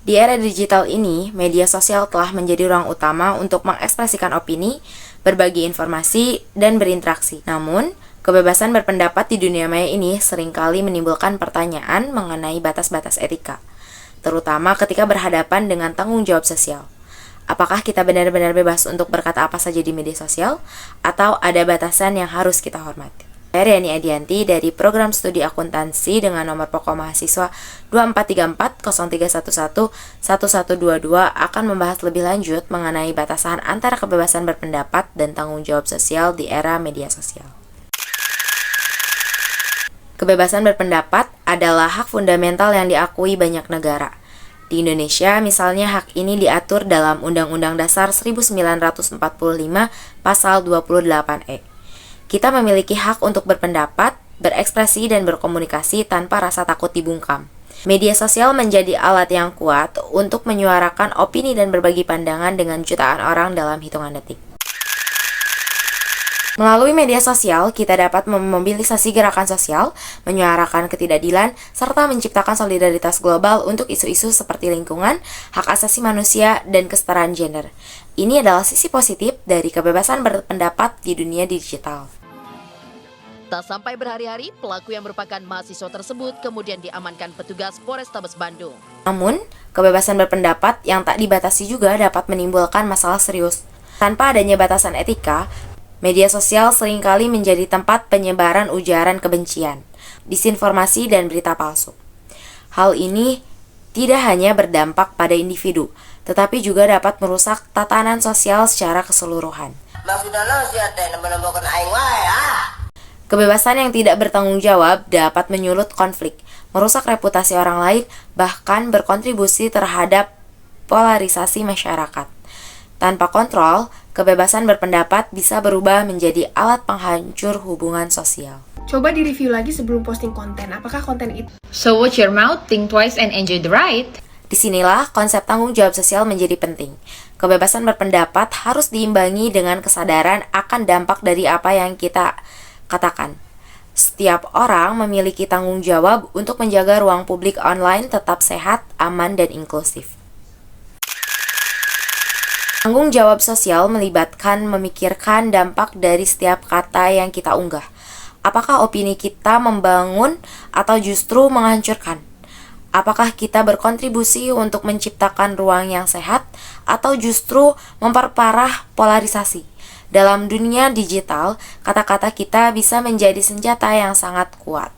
Di era digital ini, media sosial telah menjadi ruang utama untuk mengekspresikan opini, berbagi informasi, dan berinteraksi. Namun, kebebasan berpendapat di dunia maya ini seringkali menimbulkan pertanyaan mengenai batas-batas etika, terutama ketika berhadapan dengan tanggung jawab sosial. Apakah kita benar-benar bebas untuk berkata apa saja di media sosial, atau ada batasan yang harus kita hormati? Saya Riani Adianti dari Program Studi Akuntansi dengan nomor pokok mahasiswa 243403111122 akan membahas lebih lanjut mengenai batasan antara kebebasan berpendapat dan tanggung jawab sosial di era media sosial. Kebebasan berpendapat adalah hak fundamental yang diakui banyak negara. Di Indonesia, misalnya hak ini diatur dalam Undang-Undang Dasar 1945 Pasal 28E. Kita memiliki hak untuk berpendapat, berekspresi, dan berkomunikasi tanpa rasa takut dibungkam. Media sosial menjadi alat yang kuat untuk menyuarakan opini dan berbagi pandangan dengan jutaan orang dalam hitungan detik. Melalui media sosial, kita dapat memobilisasi gerakan sosial, menyuarakan ketidakadilan, serta menciptakan solidaritas global untuk isu-isu seperti lingkungan, hak asasi manusia, dan kesetaraan gender. Ini adalah sisi positif dari kebebasan berpendapat di dunia digital. Tak sampai berhari-hari, pelaku yang merupakan mahasiswa tersebut kemudian diamankan petugas Polrestabes Bandung. Namun, kebebasan berpendapat yang tak dibatasi juga dapat menimbulkan masalah serius. Tanpa adanya batasan etika, media sosial seringkali menjadi tempat penyebaran ujaran kebencian, disinformasi, dan berita palsu. Hal ini tidak hanya berdampak pada individu, tetapi juga dapat merusak tatanan sosial secara keseluruhan. Kebebasan yang tidak bertanggung jawab dapat menyulut konflik, merusak reputasi orang lain, bahkan berkontribusi terhadap polarisasi masyarakat. Tanpa kontrol, kebebasan berpendapat bisa berubah menjadi alat penghancur hubungan sosial. Coba direview lagi sebelum posting konten. Apakah konten itu? So watch your mouth, think twice, and enjoy the ride. Disinilah konsep tanggung jawab sosial menjadi penting. Kebebasan berpendapat harus diimbangi dengan kesadaran akan dampak dari apa yang kita katakan. Setiap orang memiliki tanggung jawab untuk menjaga ruang publik online tetap sehat, aman, dan inklusif. Tanggung jawab sosial melibatkan memikirkan dampak dari setiap kata yang kita unggah. Apakah opini kita membangun atau justru menghancurkan? Apakah kita berkontribusi untuk menciptakan ruang yang sehat atau justru memperparah polarisasi? Dalam dunia digital, kata-kata kita bisa menjadi senjata yang sangat kuat.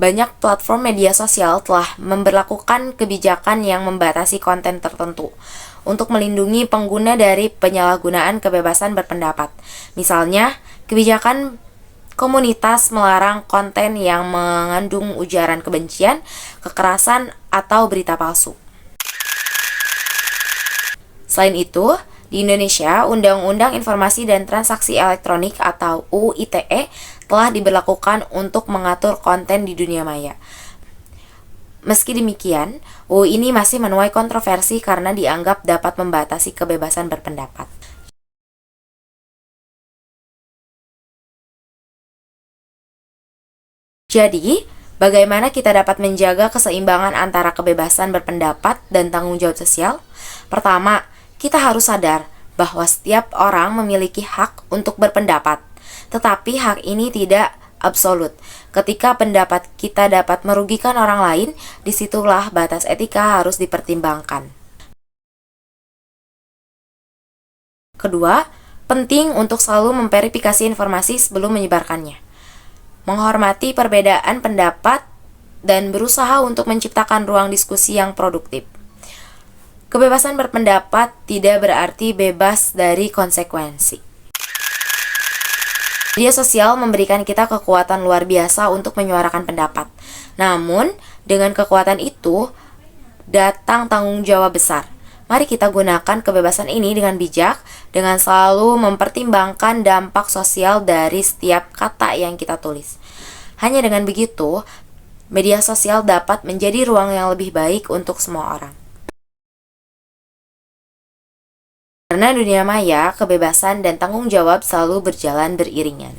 Banyak platform media sosial telah memberlakukan kebijakan yang membatasi konten tertentu untuk melindungi pengguna dari penyalahgunaan kebebasan berpendapat. Misalnya, kebijakan komunitas melarang konten yang mengandung ujaran kebencian, kekerasan, atau berita palsu. Selain itu, di Indonesia, Undang-Undang Informasi dan Transaksi Elektronik atau UU ITE telah diberlakukan untuk mengatur konten di dunia maya. Meski demikian, UU ini masih menuai kontroversi karena dianggap dapat membatasi kebebasan berpendapat. Jadi, bagaimana kita dapat menjaga keseimbangan antara kebebasan berpendapat dan tanggung jawab sosial? Pertama, kita harus sadar bahwa setiap orang memiliki hak untuk berpendapat, tetapi hak ini tidak absolut. Ketika pendapat kita dapat merugikan orang lain, disitulah batas etika harus dipertimbangkan. Kedua, penting untuk selalu memverifikasi informasi sebelum menyebarkannya. Menghormati perbedaan pendapat dan berusaha untuk menciptakan ruang diskusi yang produktif. Kebebasan berpendapat tidak berarti bebas dari konsekuensi. Media sosial memberikan kita kekuatan luar biasa untuk menyuarakan pendapat. Namun, dengan kekuatan itu, datang tanggung jawab besar. Mari kita gunakan kebebasan ini dengan bijak, dengan selalu mempertimbangkan dampak sosial dari setiap kata yang kita tulis. Hanya dengan begitu, media sosial dapat menjadi ruang yang lebih baik untuk semua orang. Karena dunia maya, kebebasan dan tanggung jawab selalu berjalan beriringan.